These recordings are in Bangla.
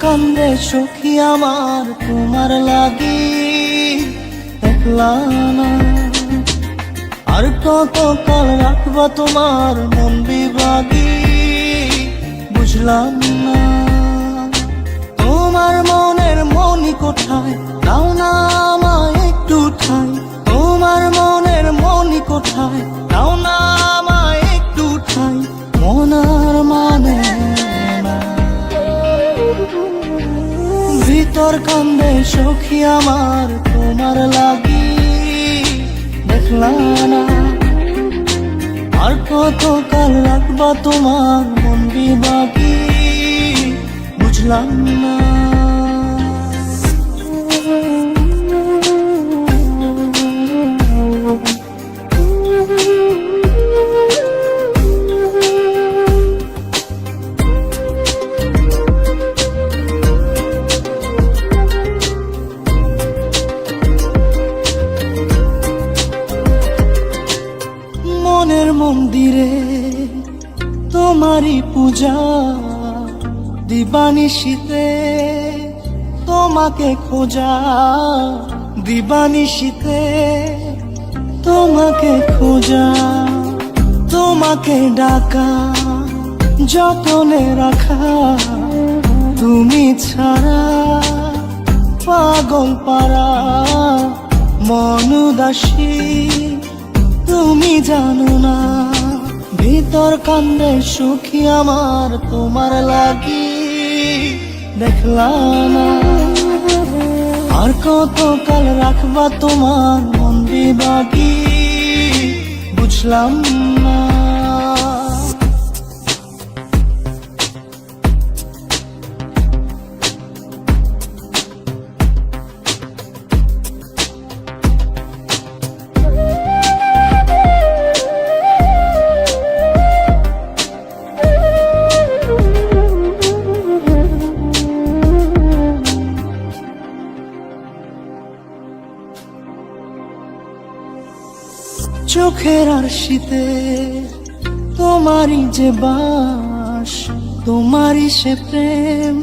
কান্দে সখী আমার তোমার লাগি, দেখলা না আর কত কাল রাখবা তোমার মন বিভাগী, বুঝলাম না তোমার মনের মনি কোথায়, দাও না আমায় একটু ঠাই। তোমার মনের মনি কোথায়, দাও না আমায় একটু ঠাই। মনার মানে না, ভিতর কান্দে সখী আমার তোমার লাগি, দেখলা না আর কত কাল রাখবা তোমার মন বিভাগী, বুঝলাম না। মনের মন্দিরে তোমারই পূজা, দিবানিশীতে তোমাকে খোঁজা, দিবানিশীতে তোমাকে খোঁজা, তোমাকে ডাকা, যতনে রাখা, তুমি ছাড়া পাগল পারা মন উদাসী, তুমি জানো না ভিতর কান্দে সুখী আমার তোমার লাগি, দেখলা না আর কত কাল রাখবা তোমার মন বিভাগী, বুঝলাম না। চোখের আরশিতে তোমারই যে বাস, তোমারই সে প্রেম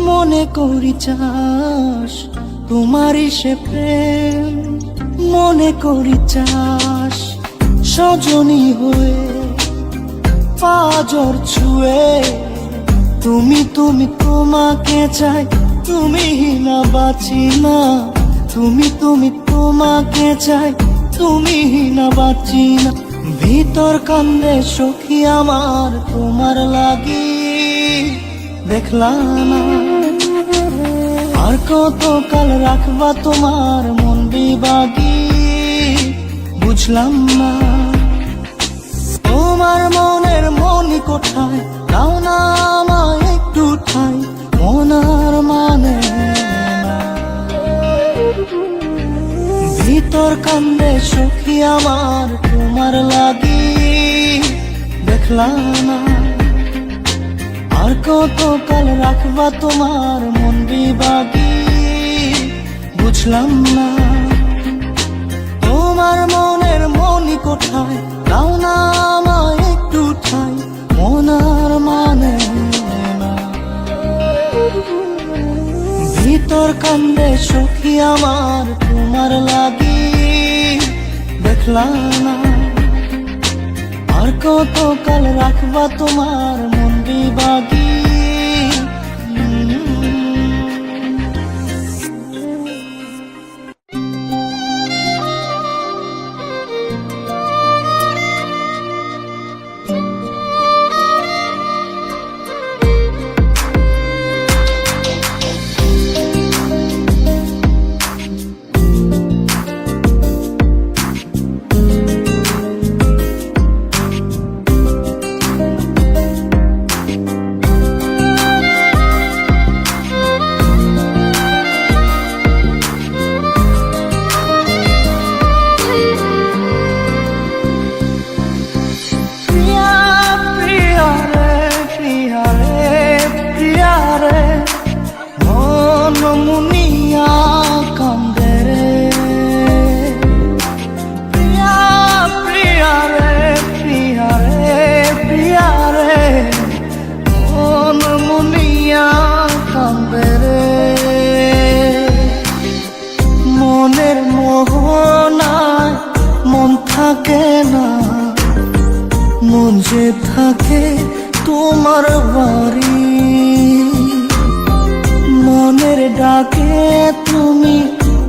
মনে করি চাস, তোমারই সে প্রেম মনে করি চাস। সজনী হয়ে পাজর ছুঁয়ে তুমি তুমি তোমাকে চাই, তুমি না বাঁচি না, তুমি তুমি তোমাকে চাই, তুমি না বাঁচি না। ভিতর কান্দে সখী আমার তোমার লাগি, দেখলা না আর কত কাল রাখবা তোমার মন বিভাগী, বুঝলাম না তোমার মনের মনি কোথায়, দাও না আমায় একটু ঠাই। মনার মানে না, ভিতর কান্দে সখী আমার তোমার লাগি, দেখলা না আর কত কাল রাখবা তোমার মন বিভাগী, বুঝলাম না তোমার মনের মনি কোথায়, দাও না আমায় একটু ঠাই। মনার মানে না, ভিতর কান্দে সখী আমার তোমার লাগি, দেখলা না আর কত কাল রাখবা তোমার মন বিভাগী।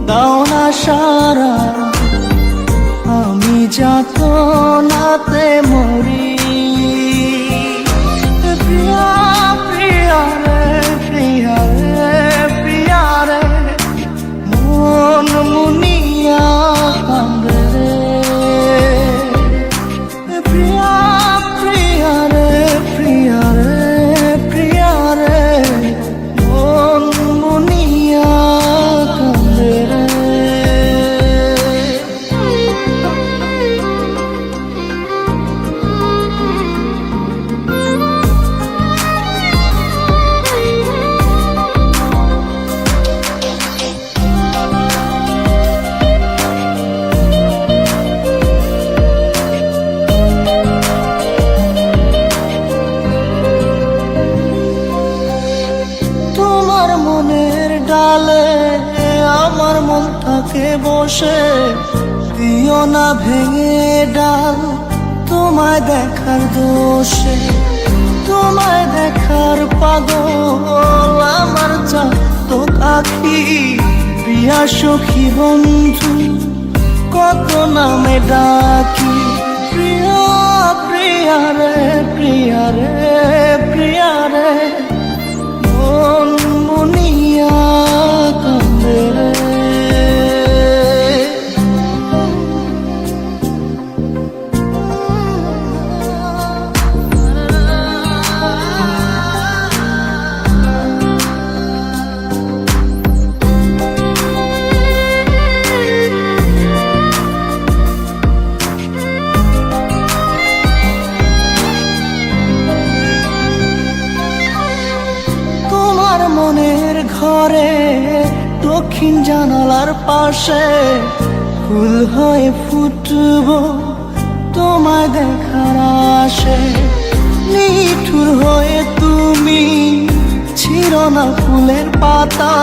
দাও না সারা, আমি যাতনাতে মরি। প্রিয়া প্রিয়া রে, প্রিয়া রে, প্রিয়া রে, মন মুনিয়া কান্দে রে। প্রিয়া প্রিয়া রে, প্রিয়া রে, প্রিয়া রে, মন মুনিয়া কান্দে রে। তোমার মনের ডালে আমার মন থাকে বসে, দিও না ভেঙে ডাল তোমায় দেখার দোষে। তোমায় দেখার পাগল আমার চাঁদ আঁখি, প্রিয়া সখী বন্ধু কত নামে ডাকি। প্রিয়া প্রিয়া রে, প্রিয়া রে, প্রিয়া রে, মন মুনিয়া কান্দে রে। তোমার মনের ঘরে দক্ষিণ জানালার পাশে ফুল হয়ে ফুটব তোমায় দেখার আশে। নিঠুর হয়ে তুমি ছিল না ফুলের পাতা,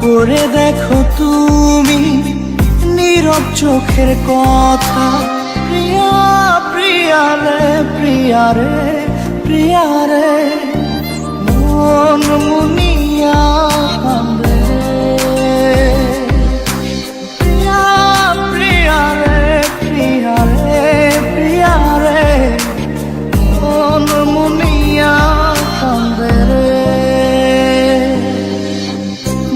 পড়ে দেখো তুমি নীরব চোখের কথা। প্রিয়া প্রিয়া রে, প্রিয়া রে, প্রিয়া রে, মন মুনিয়া কান্দে রে। প্রিয়া প্রিয়া রে, প্রিয়া রে, প্রিয়া রে, মন মুনিয়া কান্দে রে।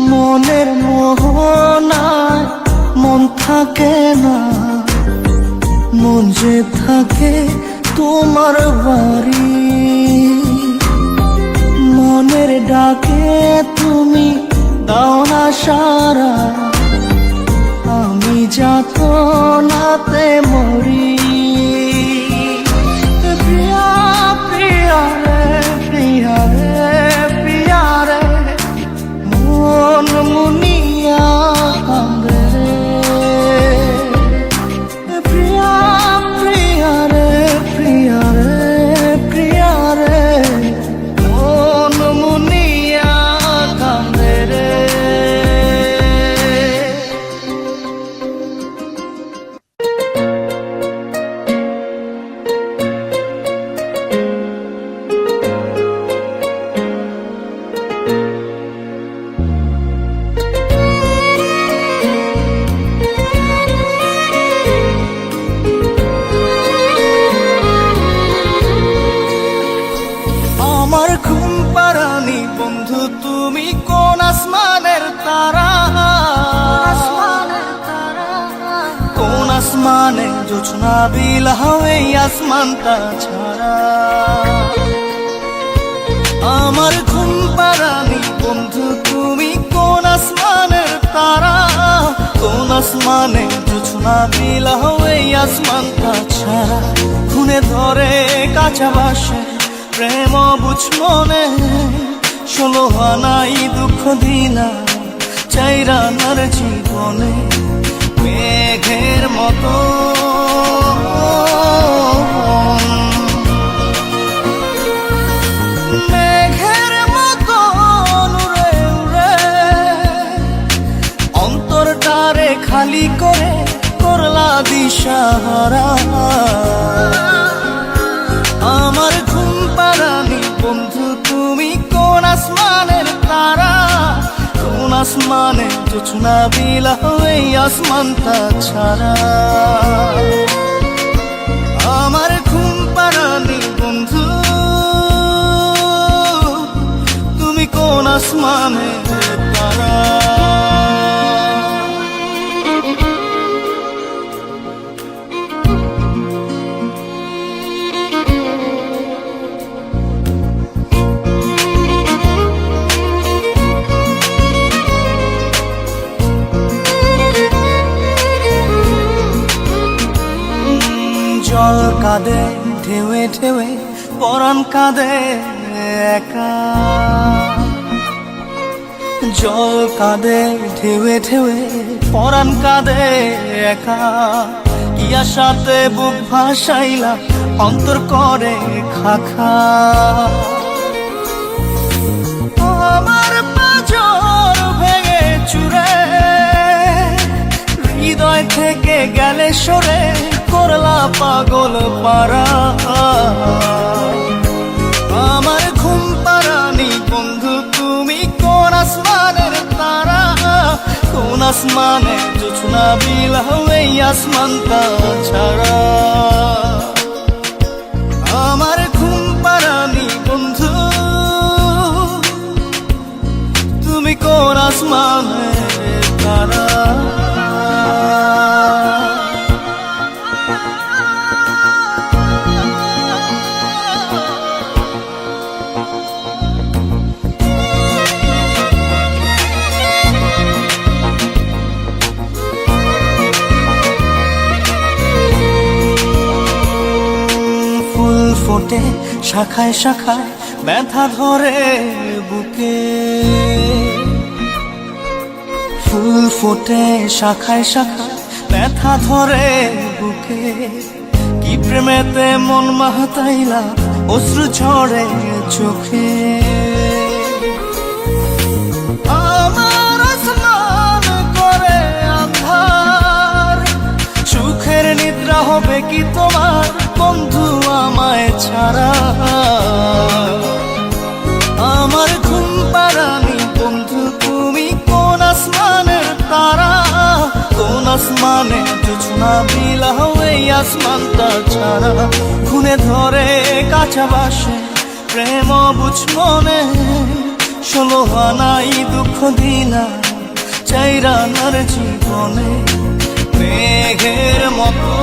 মনের মোহনায় মন থাকে না, মন যে থাকে তোমার বাড়ি। মনের ডাকে তুমি দাও না সারা, আমি যাতনাতে মরি। প্রিয়া প্রিয়া রে, প্রিয়া রে, প্রিয়া রে, মন মুনিয়া কান্দে রে। প্রিয়া প্রিয়া রে, প্রিয়া রে, প্রিয়া রে, মন মুনিয়া কান্দে রে। আমার ঘুম পাড়ানি বন্ধু তুমি কোন আসমানের তারা? কোন আসমানে জোছনা বিলাও এই আসমানটা ছাড়া? আমার ঘুম পাড়ানি বন্ধু তুমি কোন আসমানের তারা? কোন আসমানে জোছনা বিলাও এই আসমানটা ছাড়া? খুনে ধরে কাঁচা বাসে প্রেম বুঝ মনে, 16 আনাই দুঃখ দিনা চাইরানার জীবনে। মেঘের মতো মেঘের মতো উড়ে উড়ে অন্তরটারে খালি করে করলা দিশাহারা। আমার ঘুম পাড়ানি বন্ধু তুমি কোন আসমানের তারা? কোন আসমানে জোছনা বিলাও এই আসমানটা ছাড়া। আমার ঘুম পাড়ানি বন্ধু, তুমি কোন আসমানে তারা? জল কাঁদে ঢেউে ঢেউে, পরাণ কাঁদে একা। জল কাঁদে ঢেউে ঢেউে, পরাণ কাঁদে একা। কি আশাতে বুক ভাসাইলা, অন্তর করে খাখা। আমার পাঁজর ভেঙে চুরে, হৃদয় থেকে গেলে সরে, করলা পাগল পারা। আমার ঘুম পাড়ানি বন্ধু, তুমি কোন আসমানের তারা? কোন আসমানে জোছনা বিলাও এই আসমানটা ছাড়া? আমার ঘুম পাড়ানি বন্ধু, তুমি কোন আসমানের তারা? ফোটে শাখায় শাখায়, ব্যথা ধরে বুকে। ফুল ফোটে শাখায় শাখায়, ব্যথা ধরে বুকে। কি প্রেমেতে মন মাহতাইলা, অশ্রু ঝরে চোখে। আমার আসমান করে আন্ধার, সুখের নিদ্রা হবে কি তোমার বন্ধু আমায় ছাড়া? আমার ঘুম পাড়ানি বন্ধু, তুমি কোন আসমানের তারা? কোন আসমানে জোছনা বিলাও এই আসমানটা ছাড়া? খুনে ধরে কাঁচা বাসে প্রেম বুঝ মনে, 16 আনাই দুঃখ দিলা চাইরা নার জীবনে। মেঘের মতো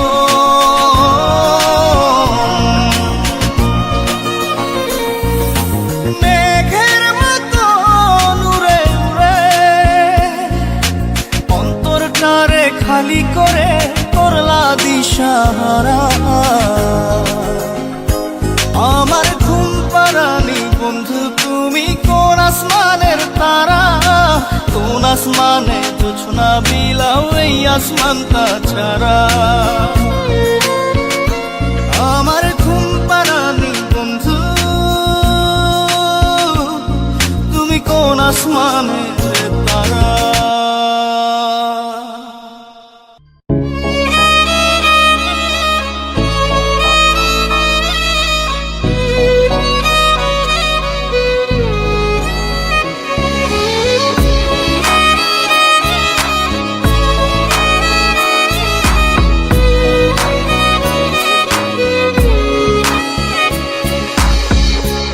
খালি করে করলা দিশাহারা। আমার ঘুম পাড়ানি বন্ধু, তুমি কোন আসমানের তারা? কোন আসমানে জোছনা বিলাও এই আসমানটা ছাড়া? আমার ঘুম পাড়ানি বন্ধু, তুমি কোন আসমানের তারা?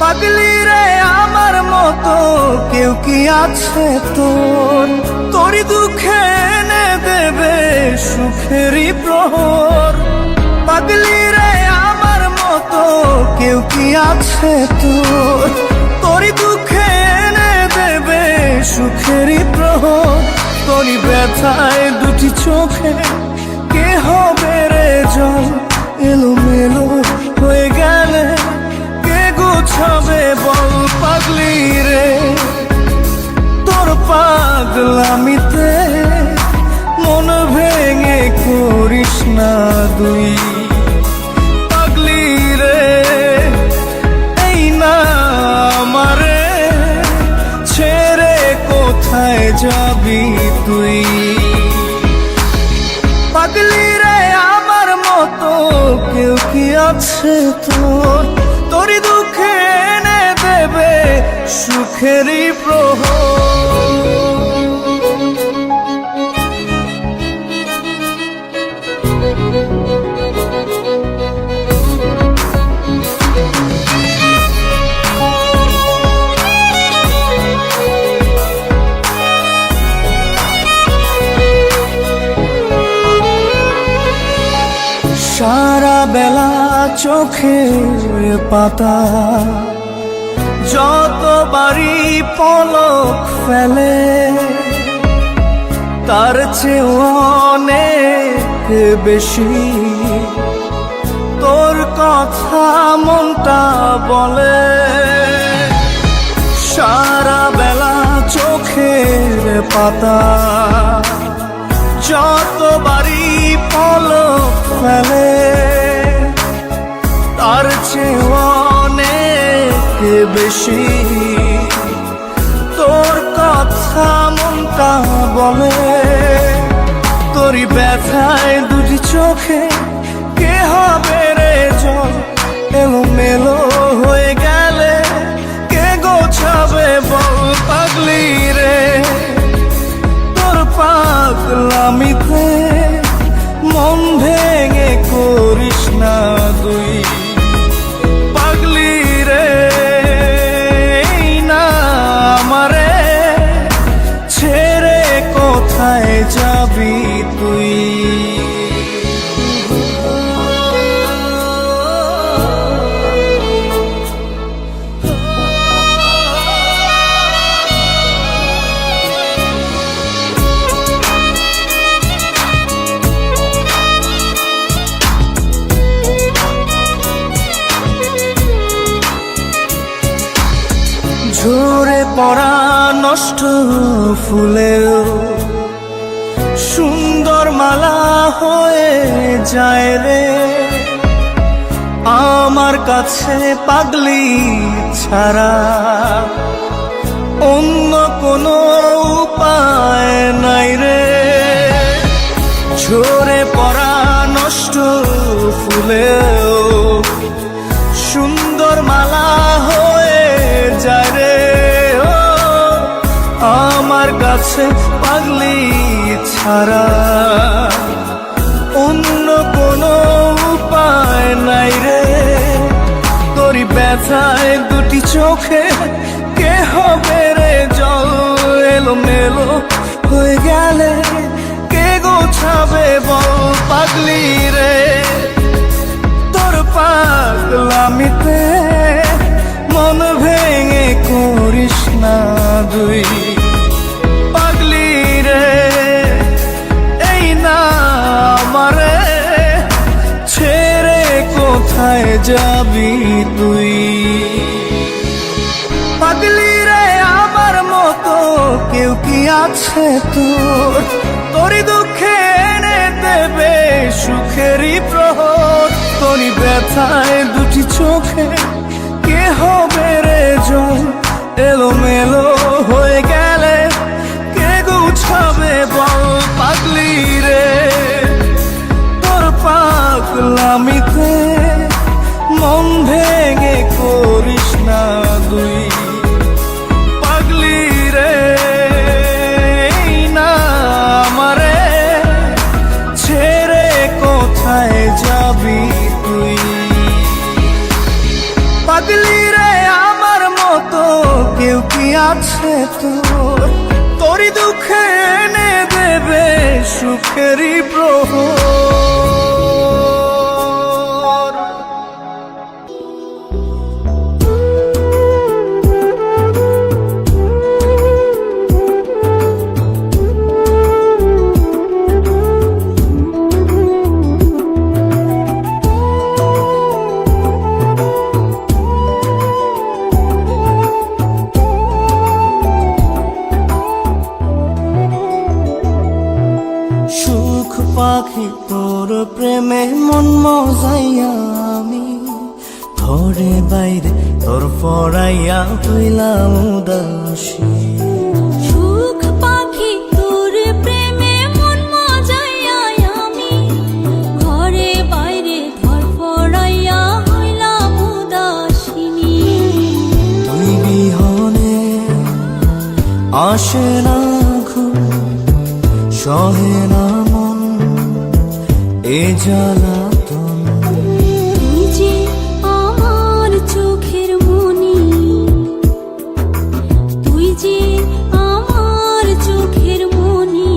পাগলি রে আমার মতো কেউ কি আছে তোর? তোরই দুঃখে এনে দেবে সুখেরই প্রহর। পাগলি রে আমার মতো কেউ কি আছে তোর? তোরই দুঃখে এনে দেবে সুখেরই প্রহর। তোরই ব্যথায় দুটি চোখে কে হবে রে জল? এলোমেলো হয়ে গেলে গুছাবে বল? পাগলি রে তোর পাগলামিতে মন ভেঙে করিস না দুই। পাগলি রে এই না আমারে ছেড়ে কোথায় যাবি তুই? পাগলি রে আমার মতো কেউ কি আছে তোর? তোরই দুঃখে এনে দেবে সুখেরই প্রহর। বেলা চোখের পাতা যতবারই পলক ফেলে তার চেয়ে অনেক বেশি তোর কথা মনটা বলে। সারা বেলা চোখের পাতা যতবারই পলক ফেলে তার চেয়ে অনেক বেশি তোর কথা মনটা বলে। তোরই ব্যথায় দুটি চোখে কে হবে রে জল, এলোমেলো হয়ে গেলে কে গোছাবে বল পাগলি রে। তোর পাগলামিতে মন ভেঙে করিস না তুই পাগলি রে। না আমারে ছেড়ে কোথায় যাবি তুই? ঝরে পড়া নষ্ট ফুলেও সুন্দর মালা হয়ে যায় রে আমার কাছে পাগলি ছাড়া অন্য কোনো উপায় নাই রে। ঝরে পড়া নষ্ট ফুলেও সুন্দর মালা হয়ে যায় রে আমার কাছে পাগলি ছাড়া অন্য কোনো উপায় নাই রে। তোরই ব্যথায় দুটি চোখে কে হবে রে জল, এলোমেলো হয়ে গেলে কে গোছাবে বল পাগলি রে। তোর পাগলামিতে মন ভেঙে করিস না তুই পাগলি রে। এই না আমারে ছেড়ে কোথায় যাবি তুই পাগলি রে? আমার মতো কেউ কি আছে তোর, তোরই দুঃখে এনে দেবে সুখেরই প্রহর। তোরই ব্যথায় দুটি চোখে কে হবে রে জল, এলোমেলো হয়ে গেলে কে গুছাবে বল পাগলি রে। তোর পাগলামিতে মন ভেঙে করিস না তুই পাগলি রে। না আমারে ছেড়ে কোথায় যাবি তুই পাগলি রে? আমার মতো কেউ কি আছে তোর, তোরই দুঃখে এনে দেবে সুখেরই প্রহর। সুখ পাখি তোর প্রেমে মন মজাইয়া আমি ঘরে বাইরে তোর পড়াইয়া হইলাম উদাসী। সুখ পাখি তোর প্রেমে মন মজাইয়া আমি ঘরে বাইরে ধর পড়াইয়া হইলাম উদাসিনী। তুই বিহনে আসে না ঘুম, সহে না মন এ জ্বালাতন। তুই যে আমার চোখের মনি, তুই যে আমার চোখের মনি।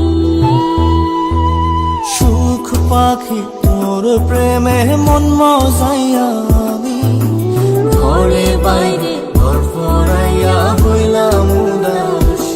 সুখ পাখি তোর তোর প্রেমে মন মজাইয়া আমি ঘরে বাইরে ঘর ফরাইয়া হইলাম উদাসী।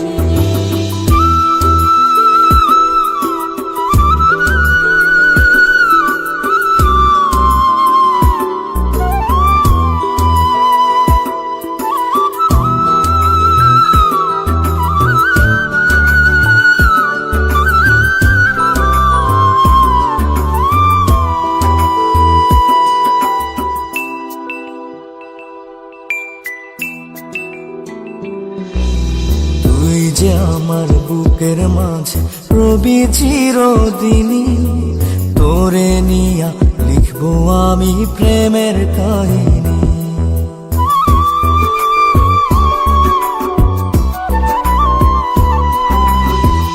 তুই যে আমার বুকের মাঝে রবি চিরদিনই, তোরে নিয়া লিখবো আমি প্রেমের কাহিনী।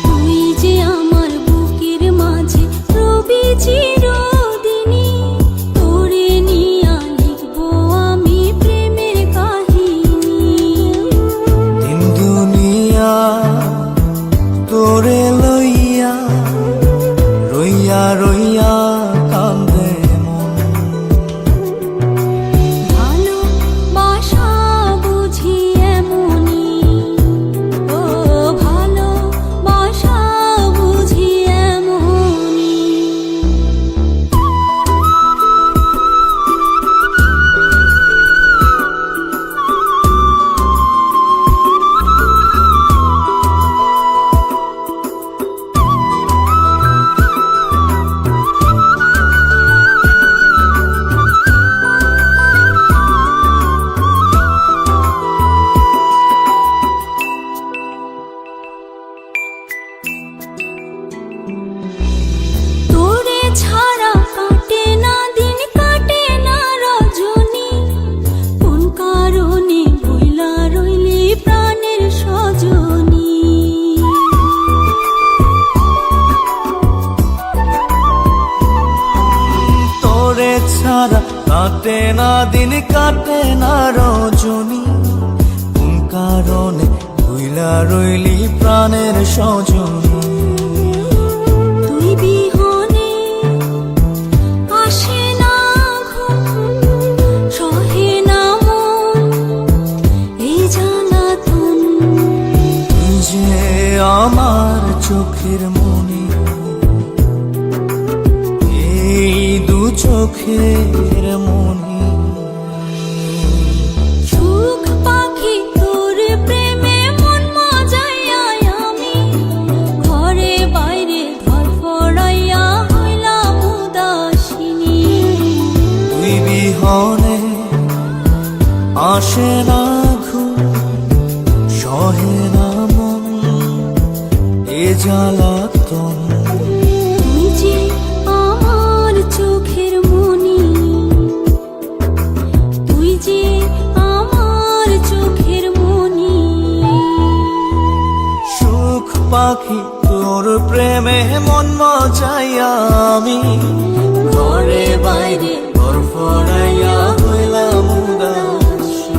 তুই যে আমার বুকের মাঝে রবি চিরদিনই, তোরে নিয়া লিখবো আমি প্রেমের কাহিনী। দিন দুনিয়া তোরে লইয়া রইয়া রইয়া কান্দে মন। ভালোবাসা বুঝি এমনই, ও ভালোবাসা বুঝি এমনই। তোরে ছাড়া কাটে না দিন, কাটে না রজনী, কোন কারণে ভুইলা রইলি প্রাণের সজনী। তোরে ছাড়া কাটে না দিন কাটে না রজনী, কোন কারণে ভুইলা রইলি প্রাণের সজনী। তুই বিহনে আসে না ঘুম, সহে না মন এই জ্বালাতন। তুই যে আমার চোখের মনি, এই দু চোখের মনি। সুখ পাখি তোর প্রেমে মন মজাইয়া আমি ঘরে বাইরে ধর ফড়াইয়া হইলাম উদাসিনী। তুই বিহনে আসে না ঘুম, সহে না মন এ জ্বালাতন। তুই যে আমার চোখের মনি, তুই যে আমার চোখের মনি। সুখ পাখি তোর প্রেমে মন মজাইয়া আমি ঘরে বাইরে ঘর ফরাইয়া হইলাম উদাসী।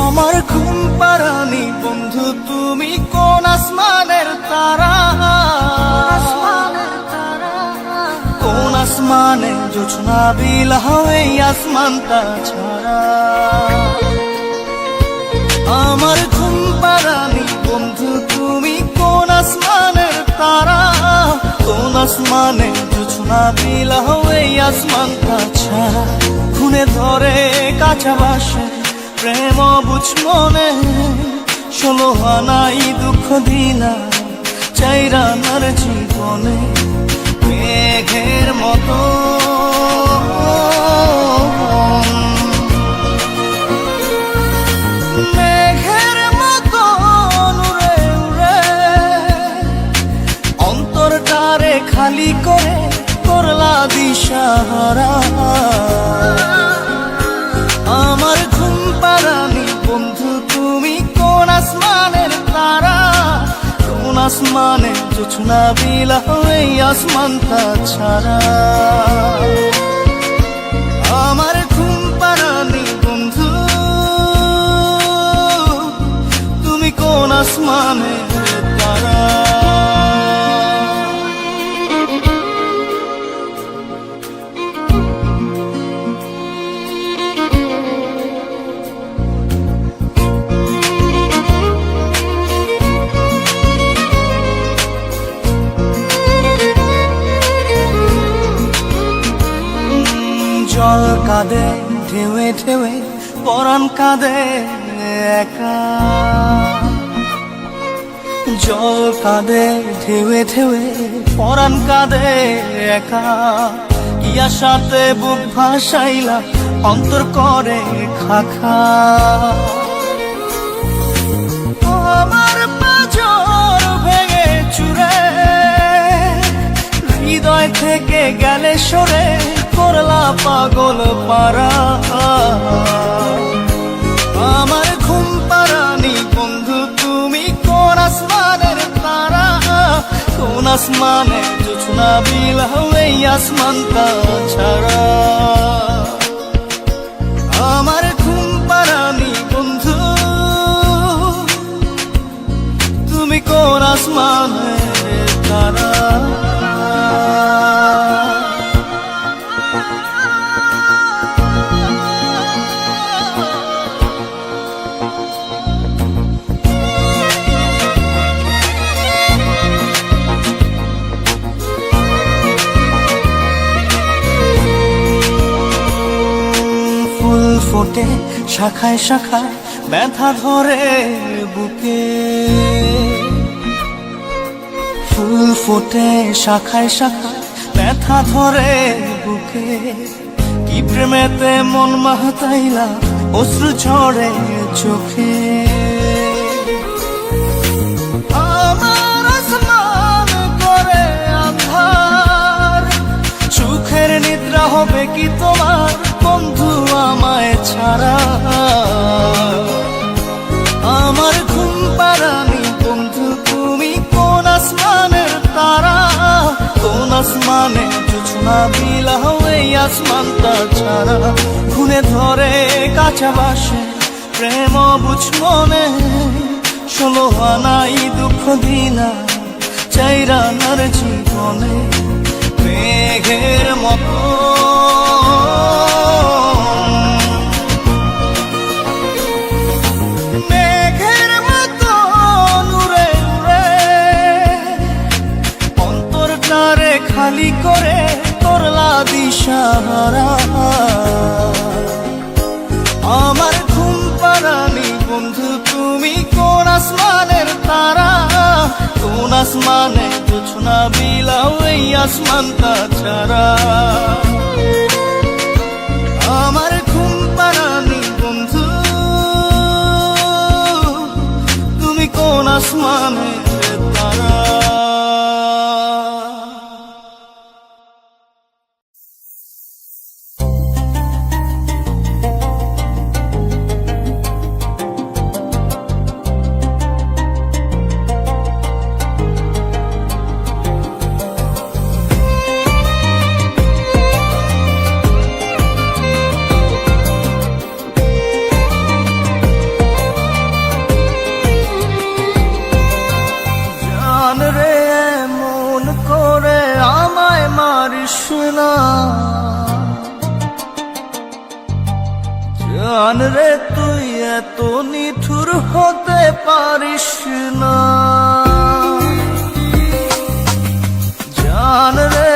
আমার ঘুম পাড়ানি বন্ধু তুমি কোন আসমানের তারা, কোন আসমানে জোছনা বিলাহ এই আসমানটা ছাড়া। আমার ঘুম পাড়ানি বন্ধু তুমি কোন আসমানের তারা, কোন আসমানে জোছনা বিলাহ এই আসমানটা ছাড়া। খুনে ধরে কাঁচা বাসে প্রেম বুঝ মনে, 16 আনাই দুঃখ দিলা চাইরানার জীবনে। মেঘের মতো মেঘের মতো উড়ে উড়ে অন্তরটারে খালি করে করলা দিশাহারা। আমার ঘুম পাড়ানি বন্ধু তুমি আসমানের তারা, কোন আসমানে জোছনা বিলাও এই আসমানটা ছাড়া। আমার ঘুম পাড়ানি বন্ধু, তুমি কোন আসমানের তারা? জল কাঁদে ঢেউে ঢেউে, পরাণ কাঁদে একা। জল কাঁদে ঢেউে ঢেউে, পরাণ কাঁদে একা। কি আশাতে বুক ভাসাইলা, অন্তর করে খাখা। আমার পাঁজর ভেঙে চুরে, হৃদয় থেকে গেলে সরে, করলা পাগল পারা। আমার ঘুম পাড়ানি বন্ধু, তুমি কোন আসমানের তারা, কোন আসমানে জোছনা বিলাও এই আসমানটা ছাড়া। আমার ঘুম পাড়ানি বন্ধু, তুমি কোন আসমানের তারা? ফোটে শাখায় শাখায়, ব্যথা ধরে বুকে। ফুল ফোটে শাখায় শাখায়, ব্যথা ধরে বুকে। কি প্রেমেতে মন মাহতাইলা, অশ্রু ঝরে চোখে। আমার আসমান করে আন্ধার, সুখের নিদ্রা হবে কি তোমার বন্ধু আমায় ছাড়া? আমার ঘুম পাড়ানি বন্ধু, তুমি কোন আসমানের তারা, কোন আসমানে জোছনা বিলাও এই আসমানটা ছাড়া। খুনে ধরে কাঁচা বাসে প্রেম বুঝ মনে, 16 আনাই দুঃখ দিনা চাইরা নার জীবনে। মেঘের মতো খালি করে করলা দিশাহারা। আমার ঘুম পাড়ানি বন্ধু, তুমি কোন আসমানের তারা, কোন আসমানে জোছনা বিলাও এই আসমানটা ছাড়া। আমার ঘুম পাড়ানি বন্ধু, তুমি কোন আসমানের তারা? জান রে তুই এত নিঠুর হতে পারিস না, জান রে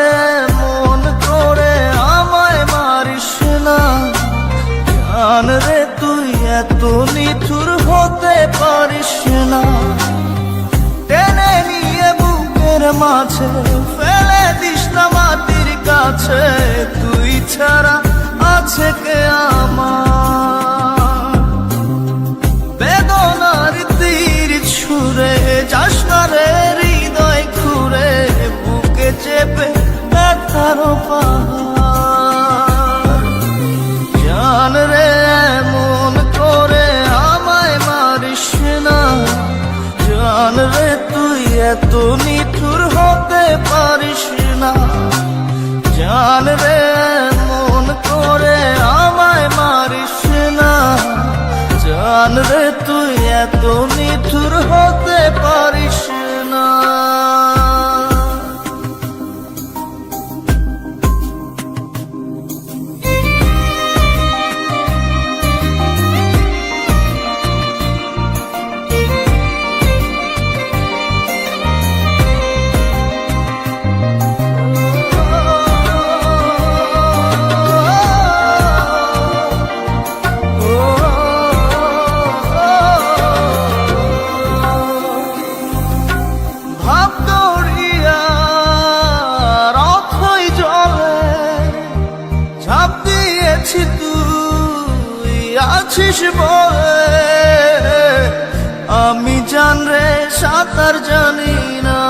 মন করে আমায় মারিস না। জান রে তুই এত নিঠুর হতে পারিস না, টেনে নিয়ে বুকের মাঝে ফেলে দিস না মাটির কাছে। তুই ছাড়া আছে কে আমার, বেদনার তীর ছুঁড়ে যাস না রে হৃদয় খুঁড়ে, বুকে চেপে ব্যথার পাহাড়। জান রে মন করে আমায় মারিস না। এত নিঠুর হতে পারিস না। জান রে মন করে আমায় মারিস না। জান রে তুই এত নিঠুর হতে পারিস না। আছিস বলে আমি জান রে সাঁতার জানি না।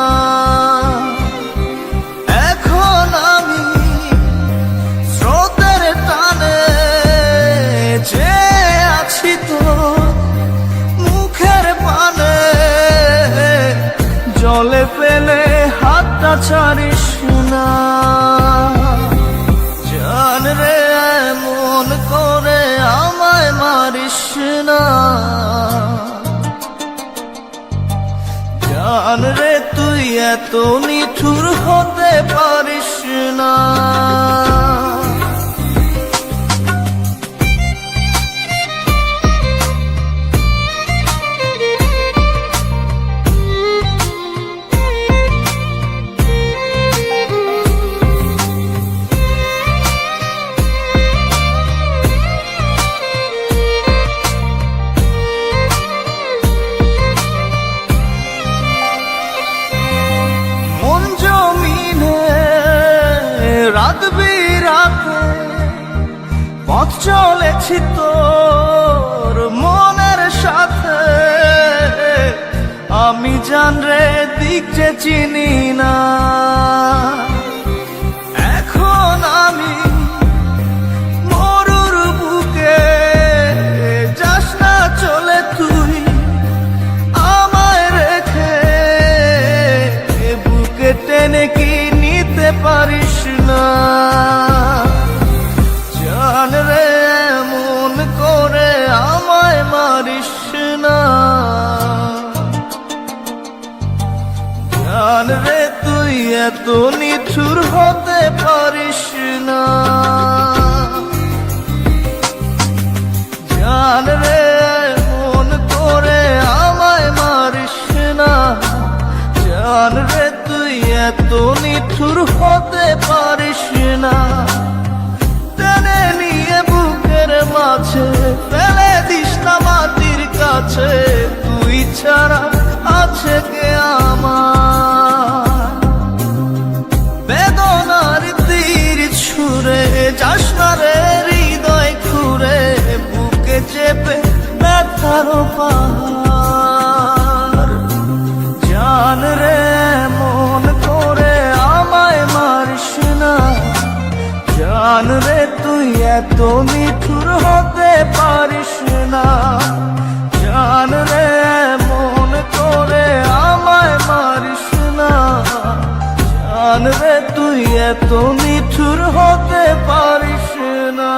এখন আমি স্রোতের টানে যে আছি তো মুখের পানে। জলে ফেলে হাতটা ছাড়িস না। জান রে মন করে আমায় মারিস না। জান রে তুই এত নিঠুর হতে পারিস না। রাত বিরাতে পথ চলেছি তোর মনের সাথে। আমি জান রে দিক যে চিনি না। এখন আমি মরুর বুকে যাস না চলে তুই আমায় রেখে। বুকে টেনে কি নিতে পারিস না। জান রে মন করে আমায় মারিস না। জান রে তুই এত নিঠুর হতে পারিস না। জান রে মন করে আমায় মারিস না। জান রে তুই এত নিঠুর হতে পারিস না। টেনে নিয়ে বুকের মাঝে ফেলে দিস না মাটির কাছে। তুই ছাড়া আছে কে আমার। বেদনার তীর ছুঁড়ে যাস না রে হৃদয় খুঁড়ে। বুকে চেপে ব্যথার পাহাড়। জান রে মন করে আমায় মারিস না। জান রে তুই এত নিঠুর হতে পারিস না। জান রে মন করে আমায় মারিস না। জান রে তুই এত নিঠুর হতে পারিস না।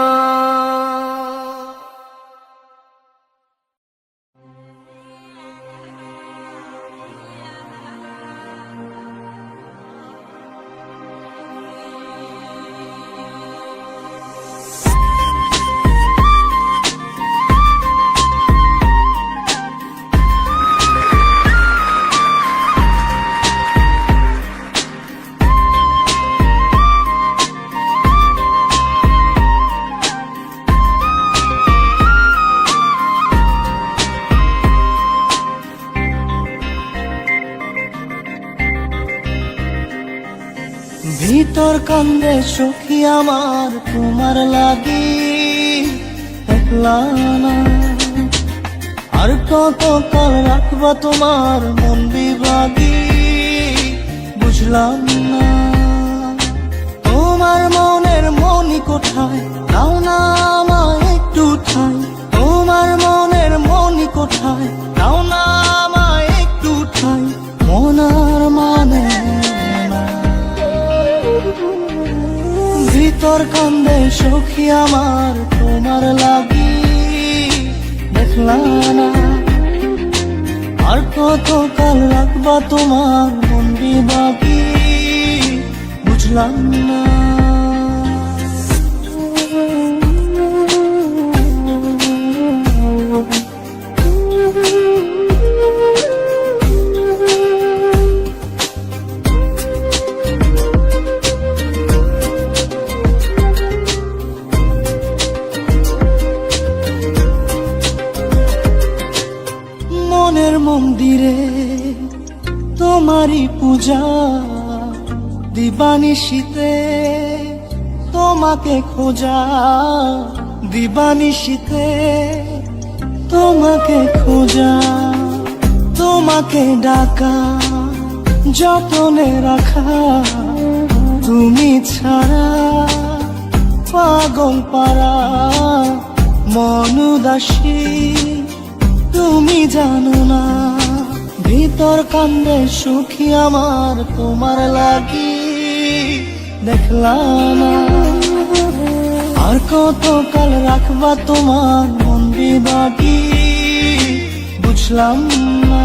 ভিতর কান্দে সখী আমার তোমার লাগি একলা না। আর কত কাল রাখবা তোমার মন বিভাগী বুঝলাম না। তোমার মনের মনি কোথায় দাও না আমায় একটু ঠাই। তোমার মনের মনি কোথায় দাও না আমায় একটু ঠাই। মন আর ভিতর কান্দে সখী আমার তোমার লাগি, দেখলাম না আর কত কাল রাখবা তোমার মন বিভাগী, বুঝলাম না। মনের মন্দিরে তোমারই পূজা, দিবানিশীতে তোমাকে খোঁজা, দিবানিশীতে তোমাকে খোঁজা, তোমাকে ডাকা, যতনে রাখা, তুমি ছাড়া পাগল পারা মন উদাসী, তুমি জানো না ভিতর কান্দে সুখী আমার তোমার লাগি, দেখলাম না আর কত কাল রাখবা তোমার মন বিভাগী, বুঝলাম না।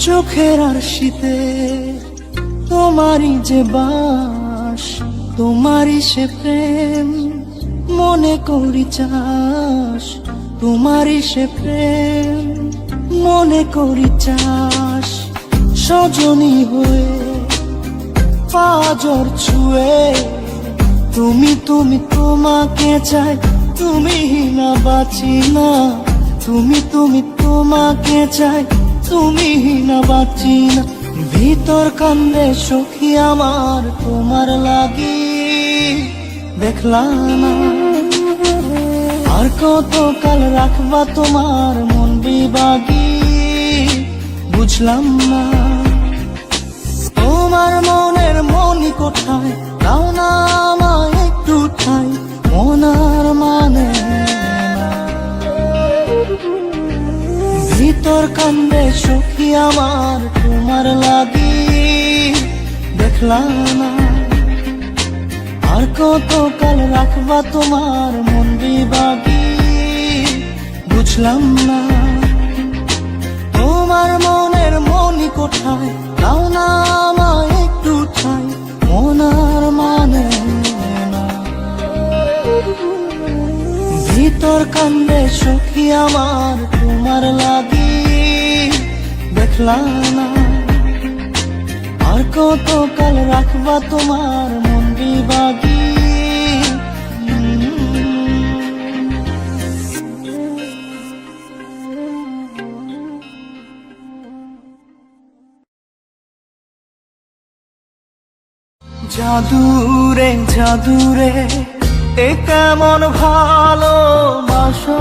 চোখের আরশিতে তোমারই যে বাস, তোমারই সে প্রেম মনে করি চাস, তোমারই সে প্রেম মনে করি চাস, সজনী হয়ে পাজর ছুঁয়ে তুমি তুমি তোমাকে চাই, তুমি না বাঁচি না, তুমি তুমি তোমাকে চাই, তুমি না বাঁচি না। ভিতর কান্দে সখী আমার তোমার লাগি, দেখলাম না আর কত কাল রাখবা তোমার মন বিভাগী, বুঝলাম না। তোমার মনের মনি কোথায়, দাও না আমায় একটু ঠাই, মন আর মানে না। ভিতর কান্দে সখী আমার তোমার লাগি, দেখলাম না আর কত কাল রাখবা তোমার মন বিভাগী, বুঝলাম না। তোমার মনের মনি কোথায়, দাও না আমায় একটু ঠাই, মন আর মানে না। ভিতর কান্দে সখী আমার তোমার লাগি, দেখলাম না আর কত কাল রাখবা তোমার মন বিভাগী। জাদুরে জাদুরে এ কেমন ভালোবাসা,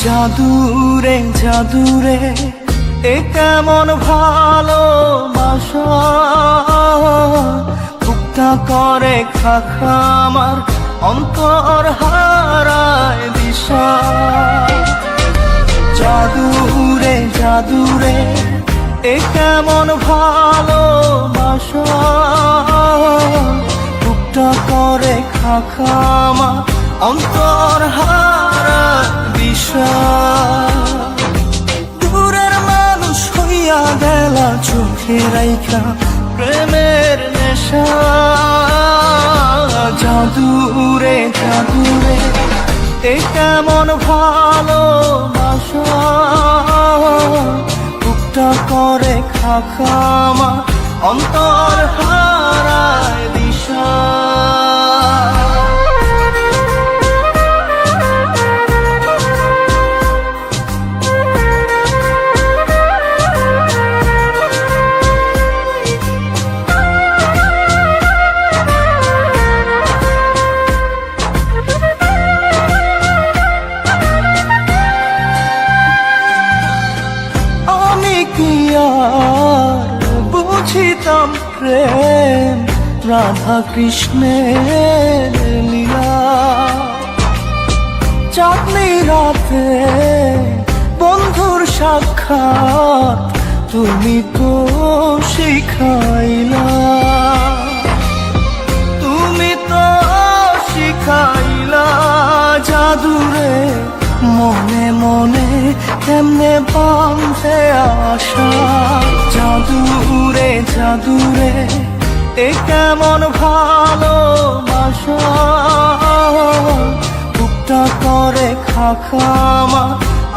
জাদুরে জাদুরে এ কেমন ভালোবাসা, বুকটা করে খাখা আমার অন্তর হারায় দিশা। জাদুরে জাদুরে এ কেমন ভালোবাসা, বুকটা করে খাখা আমার অন্তর হারায় দিশা। দূরের মানুষ হইয়া গেলা চোখে রাইখা প্রেমের নেশা, জাদুরে জাদুরে এ কেমন ভালোবাসা, বুকটা করে খাখামা, অন্তর হারায় দিশা। কি আর বুঝিতাম প্রেম, রাধা কৃষ্ণের লীলা। চাঁদনি রাতে বন্ধুর সাক্ষাৎ তুমি তো শিখাইলা, তুমি তো শিখাইলা জাদুরে মনে মনে কেমনে বাঁধে আশা। জাদুরে জাদুরে এ কেমন ভালোবাসা, বুকটা করে খাখামা,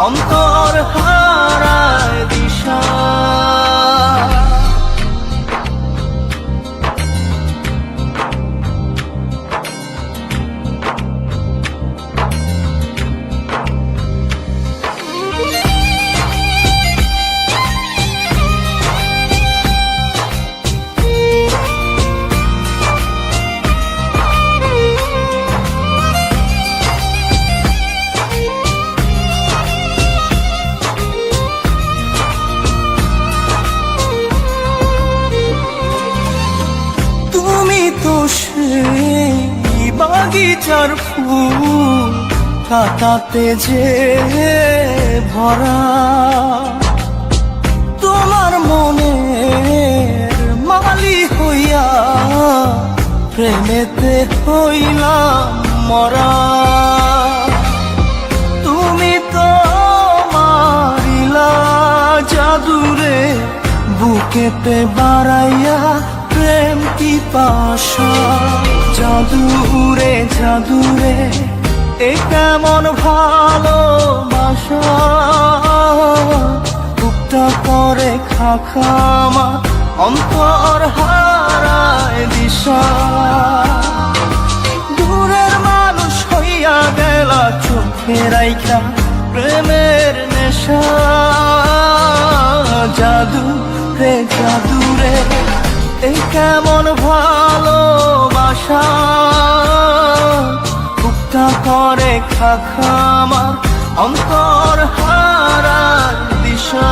অন্তর হারায় দিশা। তো সেই বাগিচার ফুল কাটাতে যে ভরা, তোমার মনের মালি হইয়া প্রেমেতে হইলাম মরা। তুমি তো মারিলা জাদুরে বুকেতে বাড়াইয়া প্রেম পিপাসা। জাদুরে জাদুরে এ কেমন ভালোবাসা, বুকটা করে খাখামা, অন্তর হারায় দিশা। দূরের মানুষ হইয়া গেলা চোখে রাইখা প্রেমের নেশা। জাদুরে জাদুরে এই কেমন ভালোবাসা, বুকটা করে খাখামা, অন্তর হারায় দিশা।